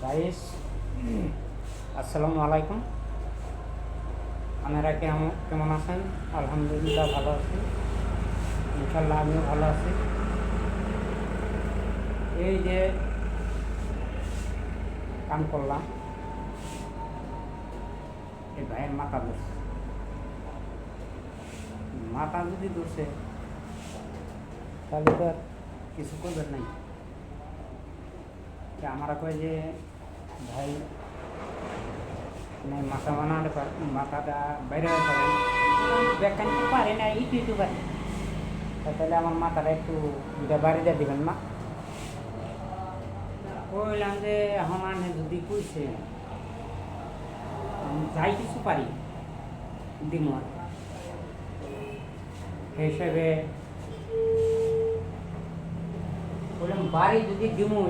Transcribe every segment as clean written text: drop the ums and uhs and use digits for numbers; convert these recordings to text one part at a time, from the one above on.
Guys, আসসালামু আলাইকুম। আপনারা কেমন আছেন? আলহামদুলিল্লাহ ভালো আছি, ইনশাল্লাহ আমিও ভালো আছি। এই যে কাম করলাম, এই ভাইয়ের মাথা ধরছে। মাথা যদি ধরছে তাহলে তো আর কিছু করবেন নাই। আমরা কয় যে ভাই মানে মাথা বানাতে মাথাটা বাইরে করেন, ব্যাখ্যান পারে না, একটু পারে। তাহলে আমার মাথাটা একটু দুটা বাড়ি দিয়ে দেবেন না। কইলাম যে এখন আনে যদি কইছে যাই কিছু পারি দিন হিসেবে বললাম বাড়ি যদি দিমু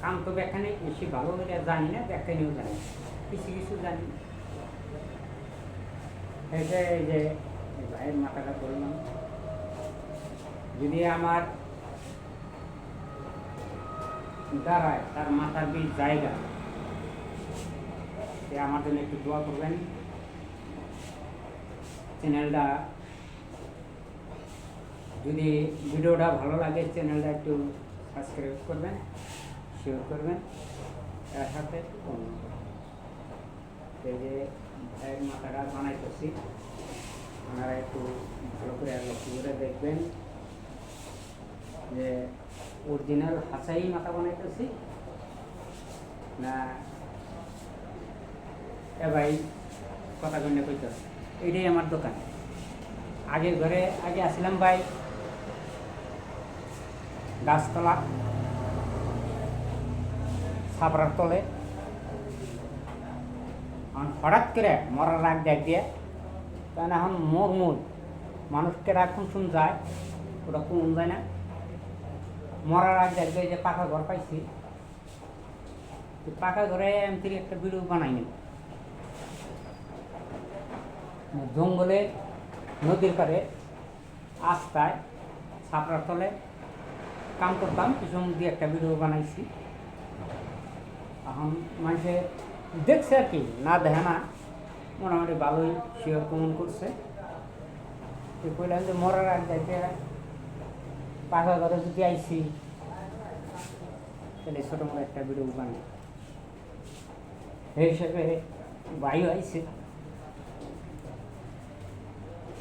কাম তো ব্যাখ্যানে বেশি ভালো করে জানি না, ব্যাখ্যানেও জানি কিছু কিছু জানি। এসে এই যে ভাইয়ের মাথাটা বললাম, যদি আমার দাঁড়ায় তার মাথার বীজ জায়গা, সে আমার জন্য একটু দোয়া করবেন। চ্যানেলটা যদি ভিডিওটা ভালো লাগে চ্যানেলটা একটু সাবস্ক্রাইব করবেন, শেয়ার করবেন, এর সাথে এই যে ভাইয়ের মাথাটা বানাইতেছি, আপনারা একটু ভালো করে লক্ষ্য করে দেখবেন যে অরিজিনাল হাসাই মাথা বানাইতেছি না এ ভাই কথা কন্যা কইতেছে। এটাই আমার দোকান। আগের ঘরে আগে আসছিলাম ভাই গাছতলা ছাপড়ার তলে, হঠাৎ করে মরার রাগ দেখ দিয়ে, কারণ এখন মরমুল মানুষকে রাগ কোন শুন যায়, ওটা কোন যায় না। মরার রাগ দেখ দিয়ে যে পাকা ঘর পাইছি, পাকা ঘরে এমন একটা ভিডিও বানাইনি। জঙ্গলে নদীর পাড়ে আস্তায় ছাপড়ার তলে কাম করতাম, কিছু দিয়ে একটা ভিডিও বানাইছি। এখন মানুষে দেখছে আর কি, না দেখে না, মোটামুটি ভালোই শেয়ার কমেন্ট করছে। কইলাম যে মরার আগ যাইতে পাকা ঘরে যদি আইসি তাহলে ছোটো মোটো একটা ভিডিও বানাই, এই হিসেবে ভাইও আইসে,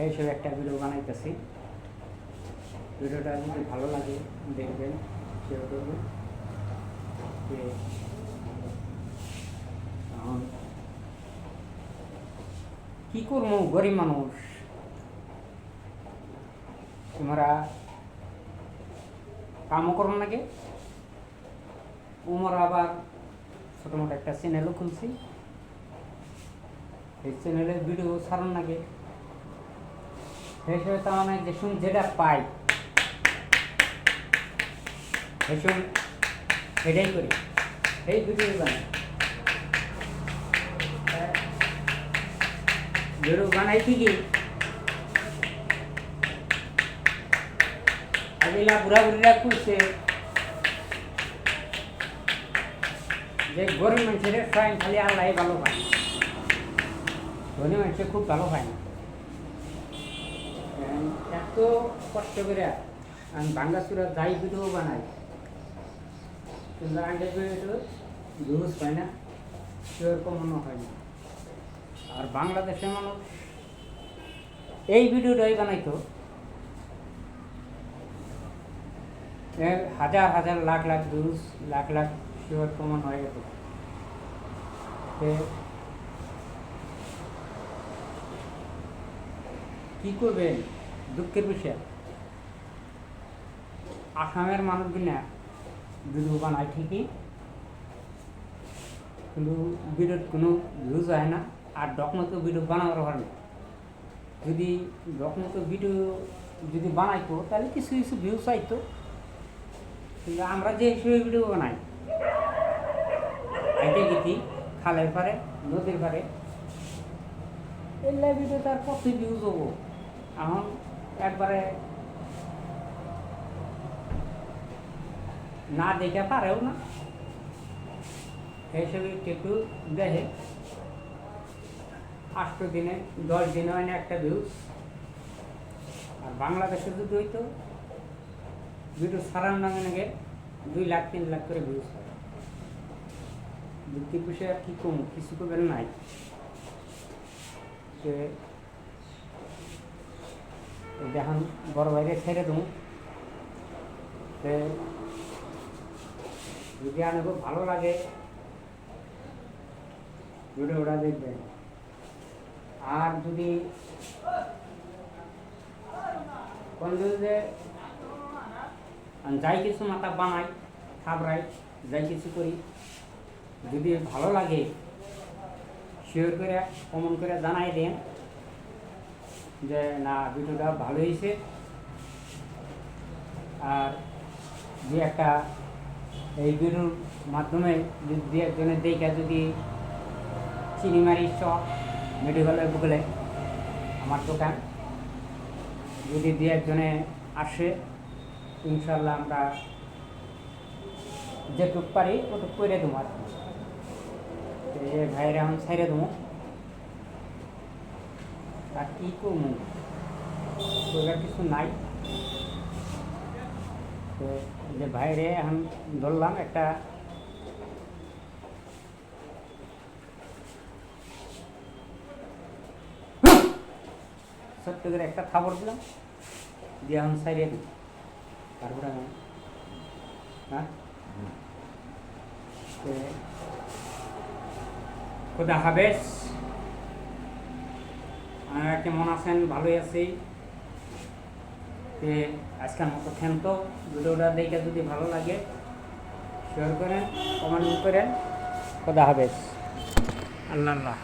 এই হিসেবে একটা ভিডিও বানাইতেছি। ভিডিওটা যদি ভালো লাগে দেখবেন, শেয়ার করবেন। এখন কি করবো, গরিব মানুষ, তোমরা কামও করো নাকি, ওমরা আবার ছোটো মোটো একটা চ্যানেলও খুলছি, এই চ্যানেলের ভিডিও ছাড়ুন নাকি। সেই হিসেবে তার মানে যে শুন যেটা পাই ভীষণ এটাই করি, এই ভিডিও বানাই। ভিডিও বানাই ঠিকই, আগেলা বুড়া বুড়িরা করছে যে গরিব মানুষের ফাইন খালি আল্লাহ ভালো পায়, ধনী মানুষে খুব ভালো পায় না। এত কষ্ট করে আমি ভাঙ্গাচুরা যাই ভিডিও বানাই, কিন্তু আগের ভিডিও ভিউজ পায় না, সেরকম মনে হয় না। আর বাংলাদেশের মানুষ এই ভিডিওটাই বানাইতো হাজার হাজার লাখ লাখ ভিউজ, লাখ লাখ শিওর প্রমাণ হয়ে গেছে। কি করবেন, দুঃখের বিষয় আসামের মানুষগুলা ভিডিও বানায় ঠিকই, কিন্তু ভিডিওর কোনো ভিউজ হয় না। আর ডকমতো ভিডিও বানাবার হয় না। যদি ডকমতো ভিডিও যদি বানাইতো তাহলে কিছু কিছু ভিউজ চাইতো, কিন্তু আমরা যে হিসেবে ভিডিও বানাই হাইটে গেছি খালের পারে নদীর পারে, এগুলো ভিডিও তার কত ভিউজ হবো। এখন একবারে না দেখে পারেও না, এইসব একটু দেখে 8 দিনে 10 দিনে হয় না একটা ভিউজ। আর বাংলাদেশে যদি হইতো ভিডিও ছাড়ার নামে নাকি 2 লাখ 3 লাখ করে ভিউজ হয়। বুদ্ধি পুষে আর কি কম কিছু করবেন নাই। দেখুন বড় বাইরে ছেড়ে দেবো, যদি আমার খুব ভালো লাগে ভিডিওটা দেখবেন। আর যদি যে যাই কিছু মাথা বানাই খাবরাই যাই কিছু করি, যদি ভালো লাগে শেয়ার করে কমেন্ট করে জানাই দেন যে না ভিডিওটা ভালো হয়েছে। আর যে একটা এই ভিডিওর মাধ্যমে যদি একজনের দেখে যদি চিনিমারি চক মেডিকেলের বুকলে আমার দোকান যদি দু একজনে আসে, ইনশাল্লাহ আমরা যেটুক পারি ওটুক করে দেবো। আর ভাইয়েরা এখন ছাইড়ে দেবো, আর কী করবো ওইটার কিছু নাই। তো যে ভাইরে এখন ধরলাম একটা ছোট্ট করে একটা খাবার দিলাম দিয়ে এখন সাইডে দিই, তারপরে হ্যাঁ খোদা হাফেজ। আপনারা কেমন আছেন? ভালোই আছি। আজকের মতো ক্ষান্ত ভিডিওটা দেখে যদি ভালো লাগে শেয়ার করেন, কমেন্ট করেন। খোদা হাফেজ। আল্লাহ আল্লাহ।